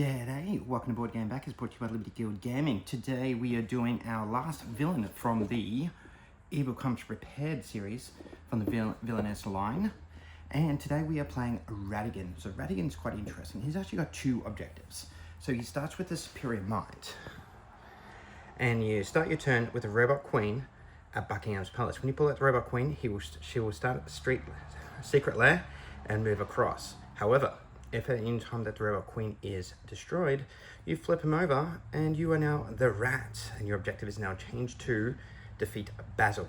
G'day, welcome to Board Game Backers, brought to you by Liberty Guild Gaming. Today we are doing our last villain from the Evil Comes Prepared series from the Villainous line. And today we are playing Ratigan. So Ratigan's quite interesting. He's actually got two objectives. So he starts with the Superior Mind. And you start your turn with a Robot Queen at Buckingham Palace. When you pull out the Robot Queen, she will start at the secret lair and move across. However, if at any time that the Robot Queen is destroyed, you flip him over and you are now the Rat, and your objective is now changed to defeat Basil.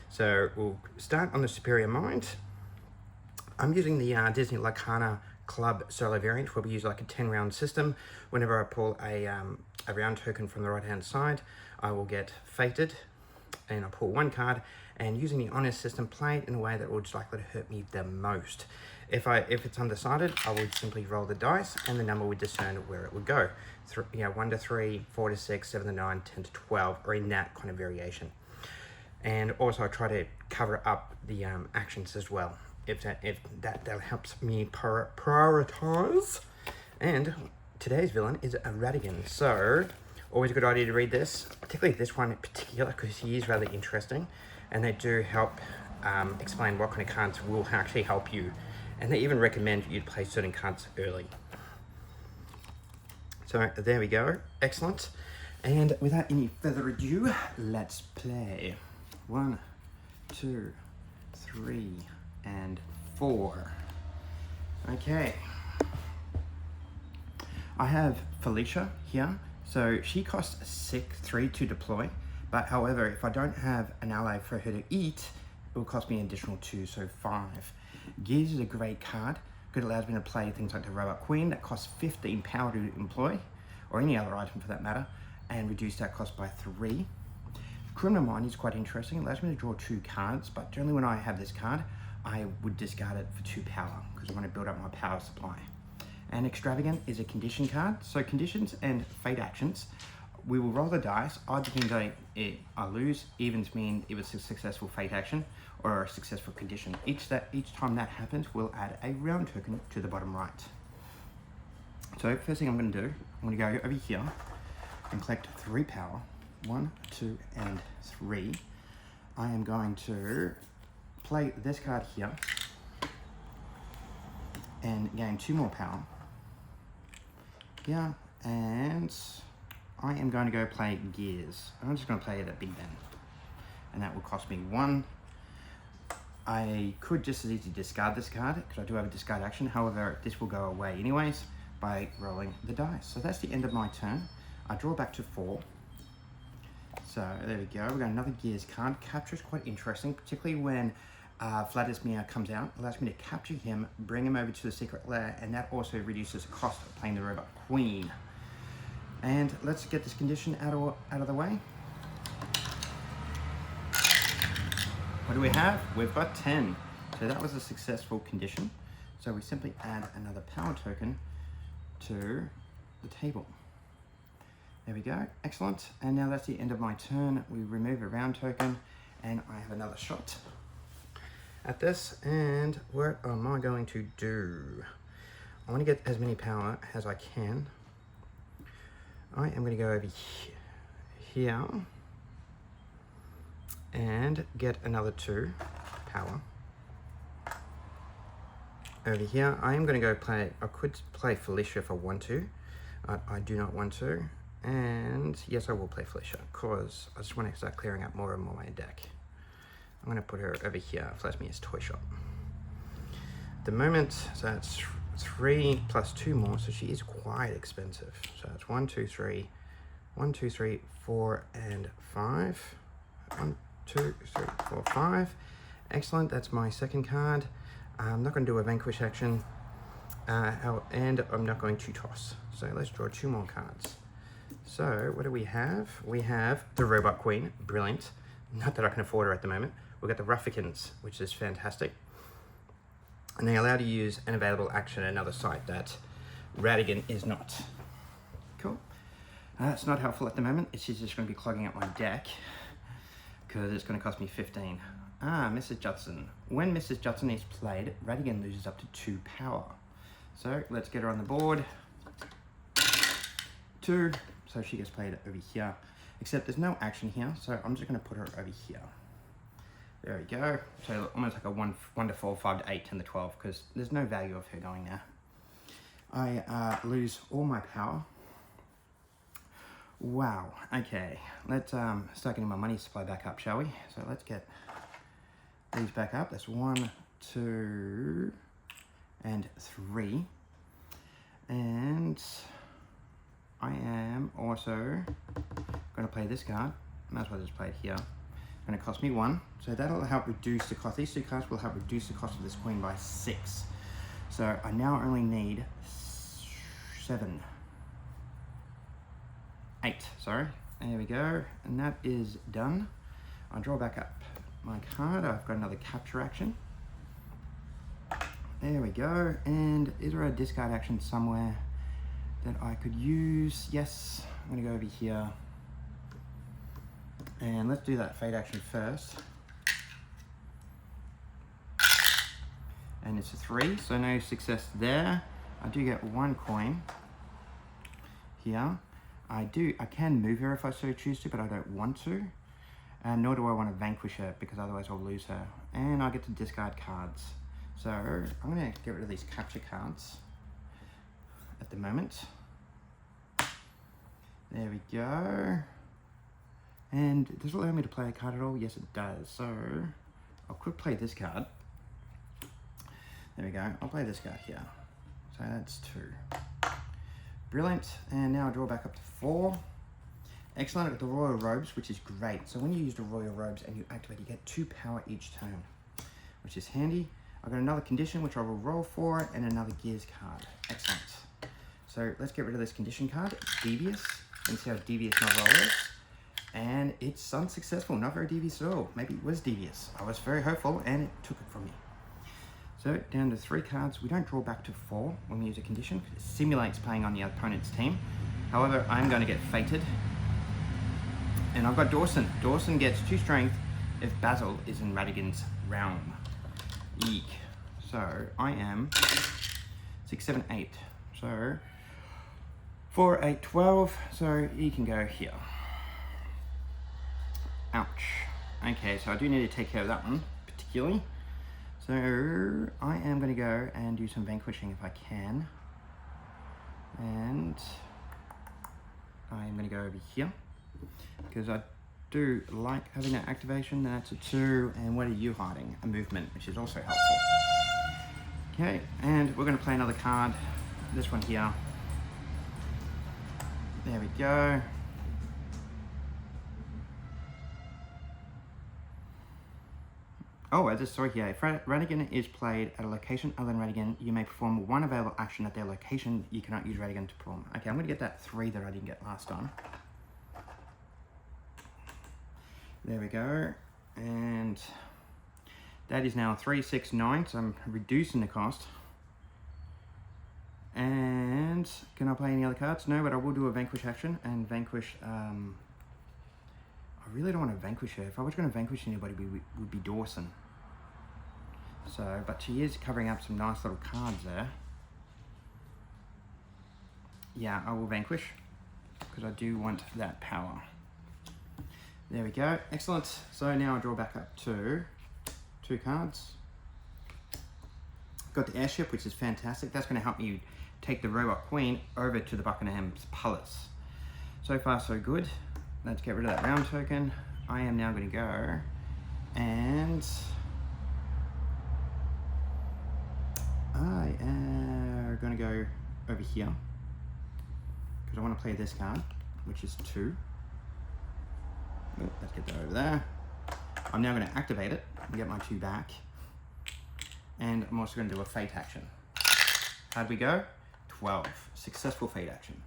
So we'll start on the Superior Mind. I'm using the Disney Lacana Club solo variant, where we use like a 10-round system. Whenever I pull a round token from the right-hand side, I will get fated, and I'll pull one card, and using the honest system, play it in a way that will just likely to hurt me the most. If it's undecided, I would simply roll the dice, and the number would discern where it would go. 1 to 3, 4 to 6, 7 to 9, 10 to 12, or in that kind of variation. And also I try to cover up the actions as well, if that helps me prioritize. And today's villain is a Ratigan, so always a good idea to read this, particularly this one in particular, because he is rather interesting, and they do help explain what kind of cards will actually help you. And they even recommend you to play certain cards early. So there we go, excellent. And without any further ado, let's play. 1, 2, 3, and 4. Okay. I have Felicia here. So she costs 3 to deploy. But however, if I don't have an ally for her to eat, it will cost me an additional 2, so 5. Gears is a great card. It allows me to play things like the Robot Queen that costs 15 power to employ, or any other item for that matter, and reduce that cost by 3. Criminal Mind is quite interesting. It allows me to draw 2 cards, but generally when I have this card, I would discard it for 2 power, because I want to build up my power supply. And Extravagant is a condition card. So conditions and fate actions, we will roll the dice. Odds means I lose, evens mean it was a successful fate action or a successful condition. Each time that happens, we'll add a round token to the bottom right. So first thing I'm going to do, I'm going to go over here and collect 3 power. 1, 2, and 3. I am going to play this card here and gain 2 more power. Yeah, and I am going to go play Gears. I'm just going to play it at Big Ben, and that will cost me 1. I could just as easily discard this card, because I do have a discard action. However, this will go away anyways by rolling the dice. So that's the end of my turn. I draw back to 4. So there we go. We've got another Gears card. Capture is quite interesting, particularly when Vladimir comes out. It allows me to capture him, bring him over to the secret lair, and that also reduces the cost of playing the Robot Queen. And let's get this condition out of the way. What do we have? We've got 10. So that was a successful condition. So we simply add another power token to the table. There we go, excellent. And now that's the end of my turn. We remove a round token, and I have another shot at this. And what am I going to do? I want to get as many power as I can. I am going to go over here and get another 2 power. Over here, I am going to go play, I could play Felicia if I want to. I do not want to. And yes, I will play Felicia, because I just want to start clearing up more and more of my deck. I'm going to put her over here, Vladmir's Toy Shop. At the moment, so that's 3 plus 2 more, so she is quite expensive. So it's 1, 2, 3, 1, 2, 3, 4, and 5. 1, 2, 3, 4, 5. Excellent, that's my second card. I'm not going to do a vanquish action, and I'm not going to toss. So let's draw 2 more cards. So what do we have? We have the Robot Queen, brilliant. Not that I can afford her at the moment. We've got the Ratikans, which is fantastic. And they allow you to use an available action at another site that Ratigan is not. Cool. It's not helpful at the moment. It's just going to be clogging up my deck, because it's going to cost me 15. Mrs. Judson. When Mrs. Judson is played, Ratigan loses up to 2 power. So let's get her on the board. 2, so she gets played over here. Except there's no action here, so I'm just going to put her over here. There we go. So almost like a 1 to 4, 5 to 8, 10 to 12, because there's no value of her going there. I lose all my power. Wow. Okay, let's start getting my money supply back up, shall we? So let's get these back up. That's 1, 2, and 3. And I am also going to play this card. Might as well just play it here. It's going to cost me 1. So that'll help reduce the cost. These 2 cards will help reduce the cost of this queen by 6. So I now only need 7. 8, sorry. There we go. And that is done. I'll draw back up my card. I've got another capture action. There we go. And is there a discard action somewhere that I could use? Yes. I'm going to go over here. And let's do that fate action first. And it's a 3, so no success there. I do get 1 coin here. I can move her if I so choose to, but I don't want to. And nor do I want to vanquish her, because otherwise I'll lose her. And I get to discard cards. So I'm going to get rid of these capture cards at the moment. There we go. And does it allow me to play a card at all? Yes, it does. So I'll quick play this card. There we go. I'll play this card here. So that's 2. Brilliant. And now I draw back up to 4. Excellent. I've got the Royal Robes, which is great. So when you use the Royal Robes and you activate, you get 2 power each turn, which is handy. I've got another condition, which I will roll for, and another Gears card. Excellent. So let's get rid of this condition card. It's devious. And see how devious my roll is. And it's unsuccessful. Not very devious at all. Maybe it was devious. I was very hopeful, and it took it from me. So down to 3 cards. We don't draw back to 4 when we use a condition, because it simulates playing on the opponent's team. However, I'm going to get fated. And I've got Dawson. Dawson gets 2 strength if Basil is in Ratigan's realm. Eek. So I am 6, 7, 8. So 4, 8, 12. So he can go here. Ouch. Okay, so I do need to take care of that one particularly. So I am going to go and do some vanquishing if I can. And I'm going to go over here because I do like having that activation. That's a 2. And what are you hiding? A movement, which is also helpful. Okay, and we're going to play another card. This one here. There we go. Oh, I just saw here, if Ratigan is played at a location other than Ratigan, you may perform 1 available action at their location you cannot use Ratigan to perform. Okay, I'm going to get that 3 that I didn't get last time. There we go. And that is now 3, 6, 9, so I'm reducing the cost. And can I play any other cards? No, but I will do a vanquish action and vanquish. I really don't want to vanquish her. If I was going to vanquish anybody, it would be Dawson. So, but she is covering up some nice little cards there. Yeah, I will vanquish because I do want that power. There we go. Excellent. So now I draw back up to 2 cards. Got the airship, which is fantastic. That's going to help me take the robot queen over to the Buckingham Palace. So far, so good. Let's get rid of that round token. I am now going to go and I am going to go over here because I want to play this card, which is 2. Oh, let's get that over there. I'm now going to activate it and get my 2 back. And I'm also going to do a fate action. How'd we go? 12. Successful fate action.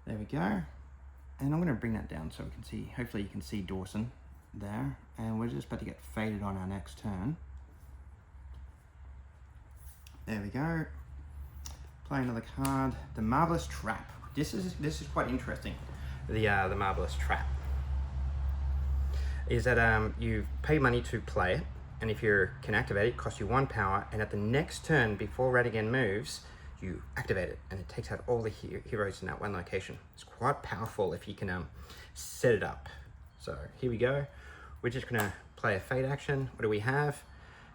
There we go. And I'm going to bring that down so we can see, hopefully you can see Dawson there. And we're just about to get fated on our next turn. There we go. Play another card. The Marvelous Trap. This is quite interesting. The Marvelous Trap is that you pay money to play it, and if you can activate it, it costs you 1 power, and at the next turn before Ratigan moves, you activate it, and it takes out all the heroes in that one location. It's quite powerful if you can set it up. So here we go. We're just gonna play a fade action. What do we have?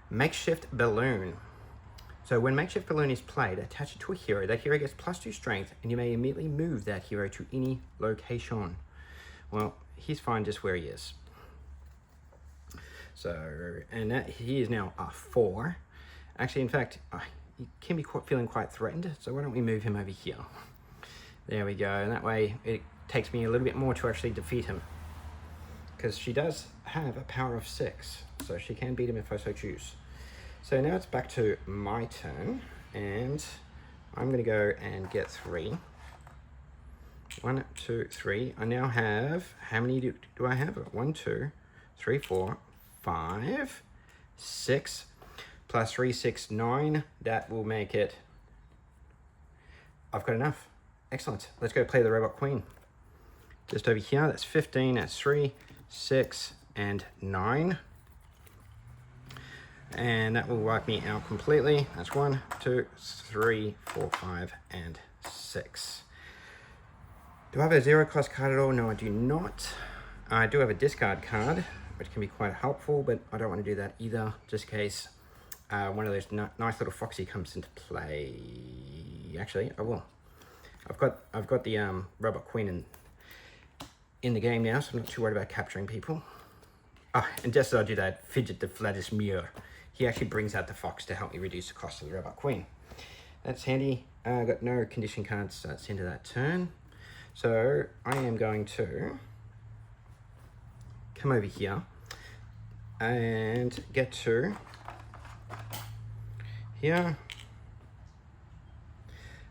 Makeshift balloon. So when makeshift balloon is played, attach it to a hero. That hero gets +2 strength, and you may immediately move that hero to any location. Well, he's fine just where he is. So, and that he is now a 4. Actually, in fact, he can be feeling quite threatened. So why don't we move him over here? There we go. And that way, it takes me a little bit more to actually defeat him, because she does have a power of 6, so she can beat him if I so choose. So now it's back to my turn, and I'm gonna go and get 3. 1, 2, 3. I now have, how many do I have? 1, 2, 3, 4, 5, 6, plus 3, 6, 9. That will make it, I've got enough. Excellent. Let's go play the Robot Queen. Just over here, that's 15, that's 3, 6, and 9. And that will wipe me out completely. That's 1, 2, 3, 4, 5, and 6. Do I have a 0 cost card at all? No, I do not. I do have a discard card, which can be quite helpful, but I don't want to do that either, just in case one of those nice little foxy comes into play. Actually, I will. I've got the Robot Queen in the game now, so I'm not too worried about capturing people. Oh, and just as I do that, Fidget the Vladimir, he actually brings out the fox to help me reduce the cost of the Robot Queen. That's handy. I've got no condition cards, so that's the end of that turn. So I am going to come over here and get to here.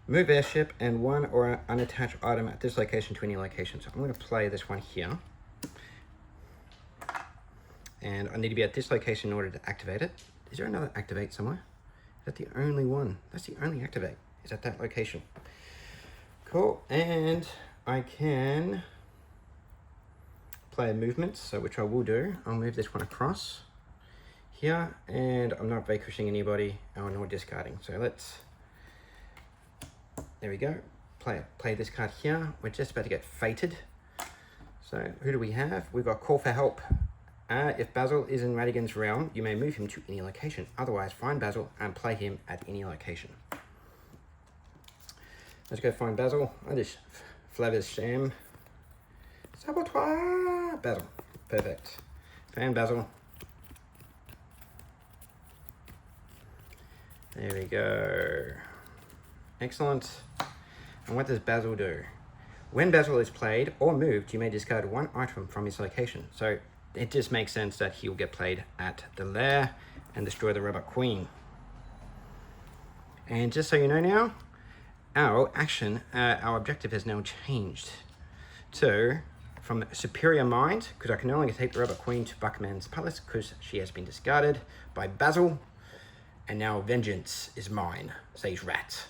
Move airship and 1 or unattached item at this location to any location. So I'm going to play this one here. And I need to be at this location in order to activate it. Is there another activate somewhere? Is that the only one? That's the only activate. Is at that location. Cool. And I can play a movement, so which I will do. I'll move this one across here, and I'm not vanquishing anybody nor discarding. So let's, there we go. Play this card here. We're just about to get fated. So who do we have? We've got Call for Help. If Basil is in Ratigan's realm, you may move him to any location. Otherwise, find Basil and play him at any location. Let's go find Basil. I just Flavius Sham. Saboteur! Basil. Perfect. Found Basil. There we go. Excellent. And what does Basil do? When Basil is played or moved, you may discard 1 item from his location. So it just makes sense that he'll get played at the lair and destroy the Robot Queen. And just so you know now, our action, our objective has now changed to from Superior Mind, because I can no longer take the Robot Queen to Buckingham Palace because she has been discarded by Basil, and now vengeance is mine, says Rat.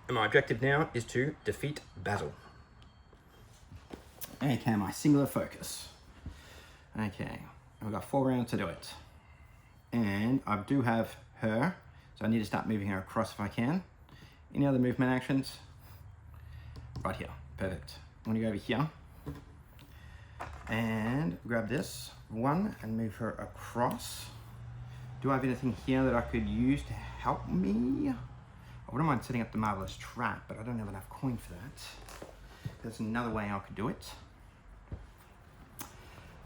And my objective now is to defeat Basil. Okay, my singular focus. Okay, we've got 4 rounds to do it. And I do have her, so I need to start moving her across if I can. Any other movement actions? Right here, perfect. I'm gonna go over here and grab this one and move her across. Do I have anything here that I could use to help me? I wouldn't mind setting up the Marvelous Trap, but I don't have enough coin for that. There's another way I could do it.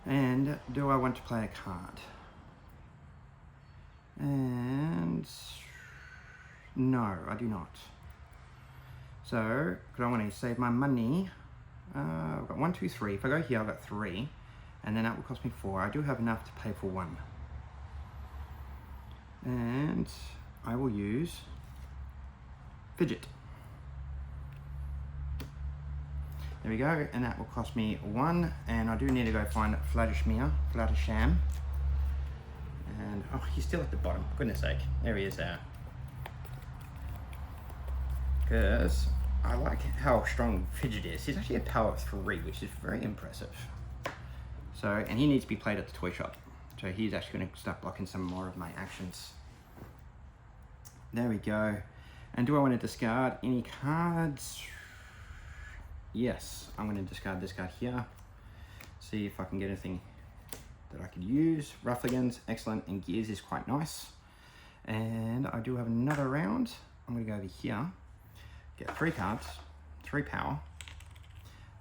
And do I want to play a card? And no, I do not. So, because I want to save my money, I've got 1, 2, 3. If I go here, I've got 3, and then that will cost me 4. I do have enough to pay for 1. And I will use Fidget. There we go, and that will cost me 1, and I do need to go find Fluttersham. And, oh, he's still at the bottom, goodness sake. There he is there. Because I like how strong Fidget is. He's actually a power of 3, which is very impressive. So, and he needs to be played at the toy shop. So he's actually going to start blocking some more of my actions. There we go. And do I want to discard any cards? Yes, I'm going to discard this card here. See if I can get anything that I could use. Ratigans, excellent, and Gears is quite nice. And I do have another round. I'm going to go over here, get 3 cards, 3 power.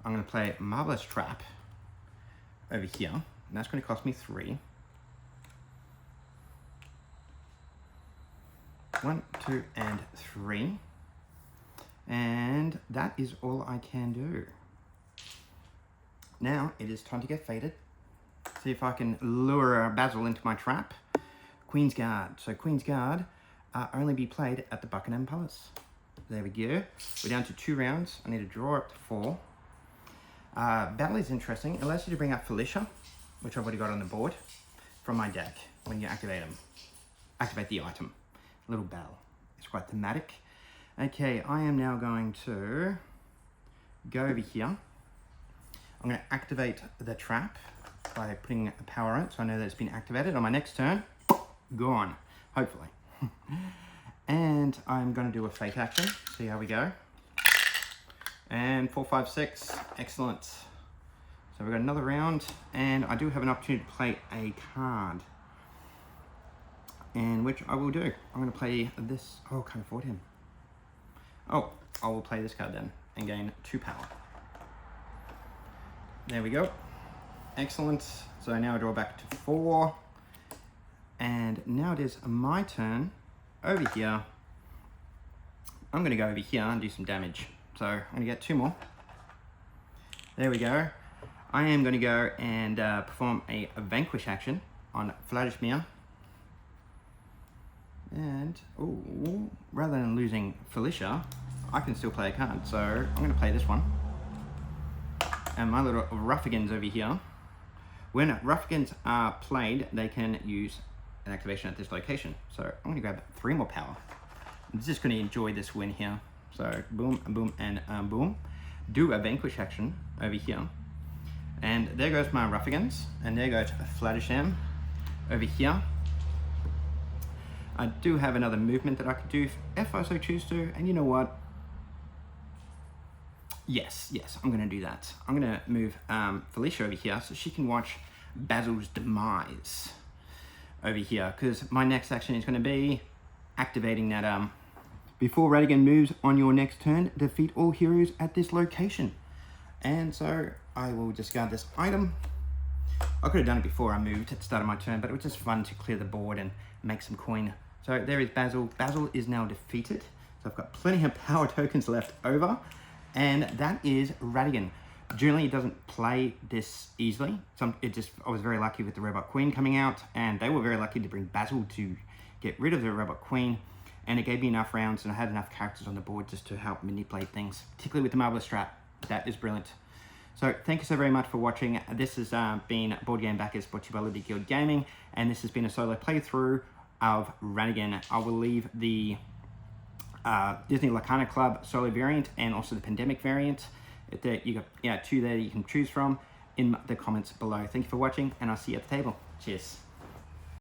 I'm going to play Marvelous Trap over here, and that's going to cost me 3. 1, 2, and 3. And that is all I can do. Now it is time to get faded. See if I can lure Basil into my trap. Queen's Guard. So Queen's Guard only be played at the Buckingham Palace. There we go. We're down to 2 rounds. I need to draw up to 4. Battle is interesting. It allows you to bring up Felicia, which I've already got on the board, from my deck when you activate them. Activate the item. Little bell. It's quite thematic. Okay, I am now going to go over here. I'm going to activate the trap by putting a power on it, so I know that it's been activated. On my next turn, gone, hopefully. And I'm going to do a fake action. See how we go. And 4, 5, 6. Excellent. So we've got another round, and I do have an opportunity to play a card. And which I will do. I'm going to play this. Oh, can't afford him. Oh, I will play this card then and gain 2 power. There we go. Excellent. So now I draw back to 4. And now it is my turn over here. I'm going to go over here and do some damage. So I'm going to get 2 more. There we go. I am going to go and perform a vanquish action on Vladimir. And, ooh, rather than losing Felicia, I can still play a card. So I'm going to play this one. And my little Ratigans over here. When Ratigans are played, they can use an activation at this location. So I'm going to grab 3 more power. I'm just going to enjoy this win here. So boom, boom, and boom. Do a vanquish action over here. And there goes my Ratigans. And there goes Vladimir over here. I do have another movement that I could do if I so choose to, and you know what? Yes, I'm going to do that. I'm going to move Felicia over here so she can watch Basil's demise over here, because my next action is going to be activating that before Ratigan moves on your next turn, defeat all heroes at this location. And so I will discard this item. I could have done it before I moved at the start of my turn, but it was just fun to clear the board and make some coin. So there is Basil. Basil is now defeated. So I've got plenty of power tokens left over. And that is Ratigan. Generally, it doesn't play this easily. I was very lucky with the Robot Queen coming out, and they were very lucky to bring Basil to get rid of the Robot Queen. And it gave me enough rounds, and I had enough characters on the board just to help manipulate things, particularly with the Marvelous Trap. That is brilliant. So thank you so very much for watching. This has been Board Game Backers brought to you by Liberty Guild Gaming, and this has been a solo playthrough of Ratigan. I will leave the Disney Lacana Club solo variant and also the Pandemic variant. You got 2 there you can choose from in the comments below. Thank you for watching, and I'll see you at the table. Cheers.